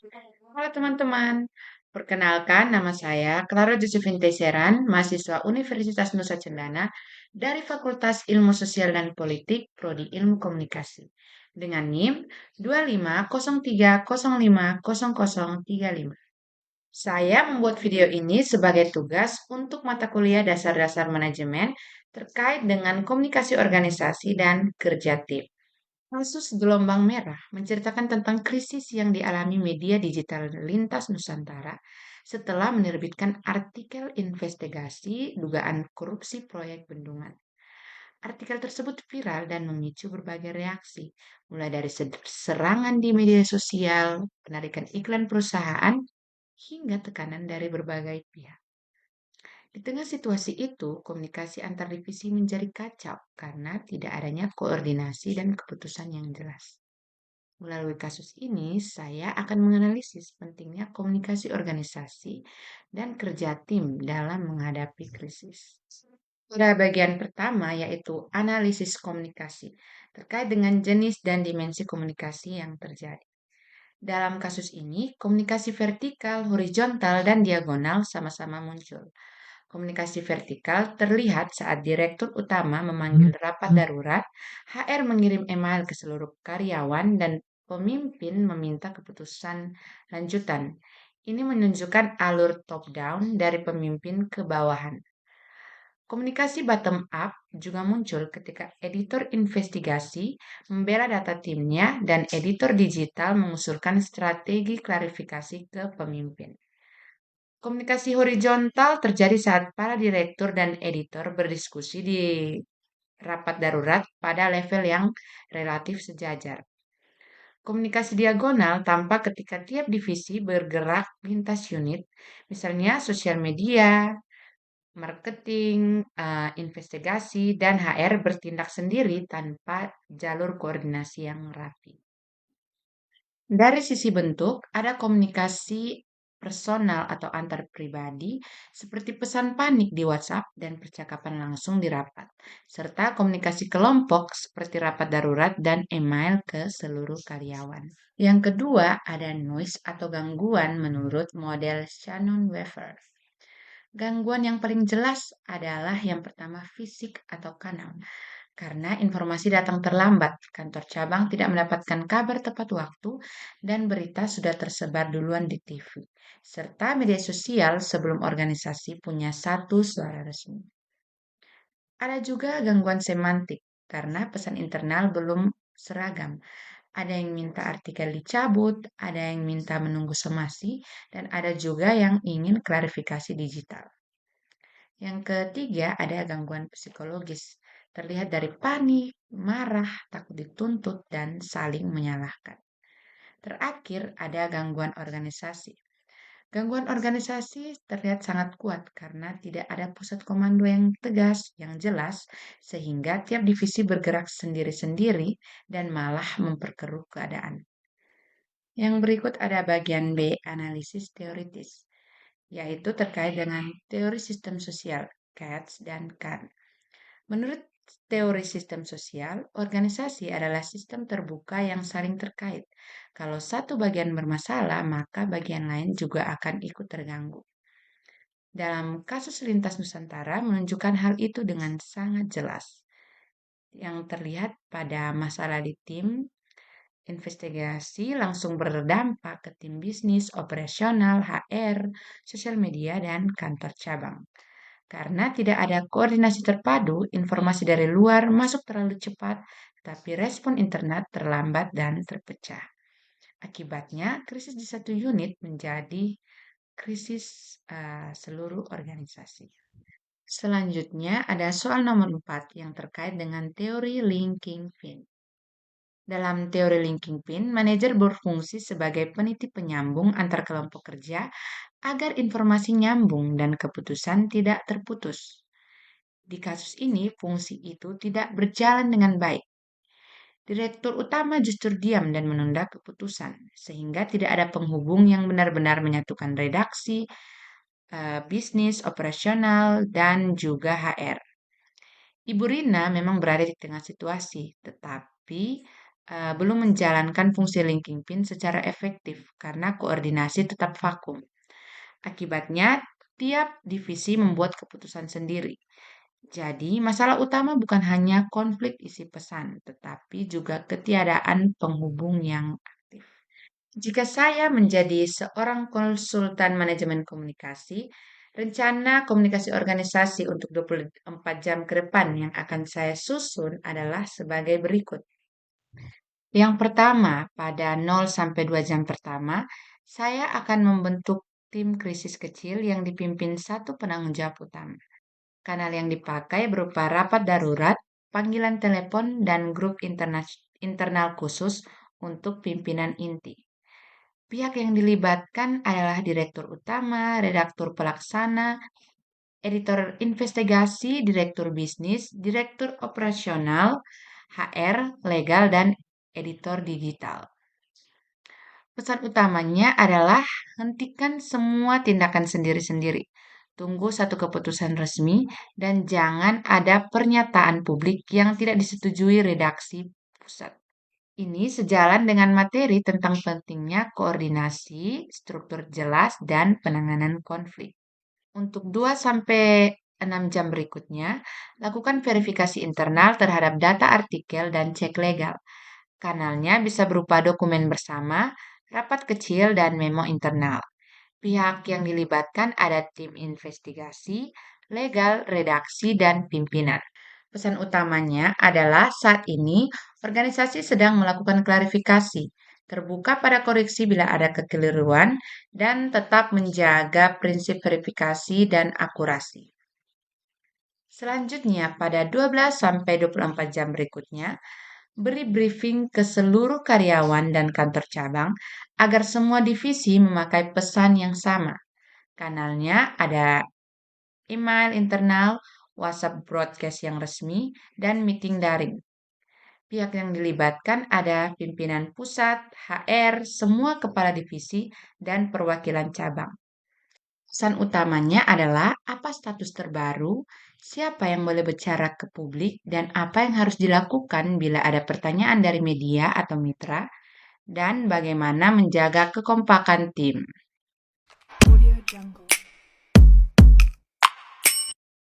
Halo teman-teman, perkenalkan nama saya Clara Josephine Teiseran, mahasiswa Universitas Nusa Cendana dari Fakultas Ilmu Sosial dan Politik, Prodi Ilmu Komunikasi, dengan NIM 2503050035. Saya membuat video ini sebagai tugas untuk mata kuliah dasar-dasar manajemen terkait dengan komunikasi organisasi dan kerja tim. Kasus Gelombang Merah menceritakan tentang krisis yang dialami media digital lintas Nusantara setelah menerbitkan artikel investigasi dugaan korupsi proyek bendungan. Artikel tersebut viral dan memicu berbagai reaksi, mulai dari serangan di media sosial, penarikan iklan perusahaan, hingga tekanan dari berbagai pihak. Di tengah situasi itu, komunikasi antar divisi menjadi kacau karena tidak adanya koordinasi dan keputusan yang jelas. Melalui kasus ini, saya akan menganalisis pentingnya komunikasi organisasi dan kerja tim dalam menghadapi krisis. Pada bagian pertama, yaitu analisis komunikasi, terkait dengan jenis dan dimensi komunikasi yang terjadi. Dalam kasus ini, komunikasi vertikal, horizontal, dan diagonal sama-sama muncul. Komunikasi vertikal terlihat saat direktur utama memanggil rapat darurat, HR mengirim email ke seluruh karyawan, dan pemimpin meminta keputusan lanjutan. Ini menunjukkan alur top-down dari pemimpin ke bawahan. Komunikasi bottom-up juga muncul ketika editor investigasi membela data timnya dan editor digital mengusulkan strategi klarifikasi ke pemimpin. Komunikasi horizontal terjadi saat para direktur dan editor berdiskusi di rapat darurat pada level yang relatif sejajar. Komunikasi diagonal tampak ketika tiap divisi bergerak lintas unit, misalnya sosial media, marketing, investigasi, dan HR bertindak sendiri tanpa jalur koordinasi yang rapi. Dari sisi bentuk, ada komunikasi personal atau antar pribadi, seperti pesan panik di WhatsApp dan percakapan langsung di rapat, serta komunikasi kelompok seperti rapat darurat dan email ke seluruh karyawan. Yang kedua, ada noise atau gangguan menurut model Shannon-Weaver. Gangguan yang paling jelas adalah yang pertama fisik atau kanal. Karena informasi datang terlambat, kantor cabang tidak mendapatkan kabar tepat waktu dan berita sudah tersebar duluan di TV, serta media sosial sebelum organisasi punya satu suara resmi. Ada juga gangguan semantik, karena pesan internal belum seragam. Ada yang minta artikel dicabut, ada yang minta menunggu somasi, dan ada juga yang ingin klarifikasi digital. Yang ketiga, ada gangguan psikologis. Terlihat dari panik, marah, takut dituntut, dan saling menyalahkan. Terakhir, ada gangguan organisasi. Gangguan organisasi terlihat sangat kuat karena tidak ada pusat komando yang tegas, yang jelas, sehingga tiap divisi bergerak sendiri-sendiri dan malah memperkeruh keadaan. Yang berikut ada bagian B, analisis teoritis, yaitu terkait dengan teori sistem sosial, Katz dan Kahn. Menurut teori sistem sosial, organisasi adalah sistem terbuka yang saling terkait. Kalau satu bagian bermasalah, maka bagian lain juga akan ikut terganggu. Dalam kasus lintas Nusantara menunjukkan hal itu dengan sangat jelas. Yang terlihat pada masalah di tim, investigasi langsung berdampak ke tim bisnis, operasional, HR, sosial media, dan kantor cabang. Karena tidak ada koordinasi terpadu, informasi dari luar masuk terlalu cepat, tapi respon internet terlambat dan terpecah. Akibatnya, krisis di satu unit menjadi krisis seluruh organisasi. Selanjutnya, ada soal nomor 4 yang terkait dengan teori linking pin. Dalam teori linking pin, manajer berfungsi sebagai peniti penyambung antar kelompok kerja agar informasi nyambung dan keputusan tidak terputus. Di kasus ini, fungsi itu tidak berjalan dengan baik. Direktur utama justru diam dan menunda keputusan, sehingga tidak ada penghubung yang benar-benar menyatukan redaksi, bisnis, operasional, dan juga HR. Ibu Rina memang berada di tengah situasi, tetapi belum menjalankan fungsi linking pin secara efektif karena koordinasi tetap vakum. Akibatnya, tiap divisi membuat keputusan sendiri. Jadi, masalah utama bukan hanya konflik isi pesan, tetapi juga ketiadaan penghubung yang aktif. Jika saya menjadi seorang konsultan manajemen komunikasi, rencana komunikasi organisasi untuk 24 jam ke depan yang akan saya susun adalah sebagai berikut. Yang pertama, pada 0 sampai 2 jam pertama, saya akan membentuk tim krisis kecil yang dipimpin satu penanggung jawab utama. Kanal yang dipakai berupa rapat darurat, panggilan telepon, dan grup internal khusus untuk pimpinan inti. Pihak yang dilibatkan adalah direktur utama, redaktur pelaksana, editor investigasi, direktur bisnis, direktur operasional, HR, legal, dan editor digital. Pesan utamanya adalah hentikan semua tindakan sendiri-sendiri. Tunggu satu keputusan resmi dan jangan ada pernyataan publik yang tidak disetujui redaksi pusat. Ini sejalan dengan materi tentang pentingnya koordinasi, struktur jelas, dan penanganan konflik. Untuk 2 sampai 6 jam berikutnya, lakukan verifikasi internal terhadap data artikel dan cek legal. Kanalnya bisa berupa dokumen bersama, rapat kecil, dan memo internal. Pihak yang dilibatkan ada tim investigasi, legal, redaksi, dan pimpinan. Pesan utamanya adalah saat ini organisasi sedang melakukan klarifikasi, terbuka pada koreksi bila ada kekeliruan, dan tetap menjaga prinsip verifikasi dan akurasi. Selanjutnya, pada 12 sampai 24 jam berikutnya, beri briefing ke seluruh karyawan dan kantor cabang agar semua divisi memakai pesan yang sama. Kanalnya ada email internal, WhatsApp broadcast yang resmi, dan meeting daring. Pihak yang dilibatkan ada pimpinan pusat, HR, semua kepala divisi, dan perwakilan cabang. Pesan utamanya adalah apa status terbaru, siapa yang boleh bicara ke publik, dan apa yang harus dilakukan bila ada pertanyaan dari media atau mitra, dan bagaimana menjaga kekompakan tim.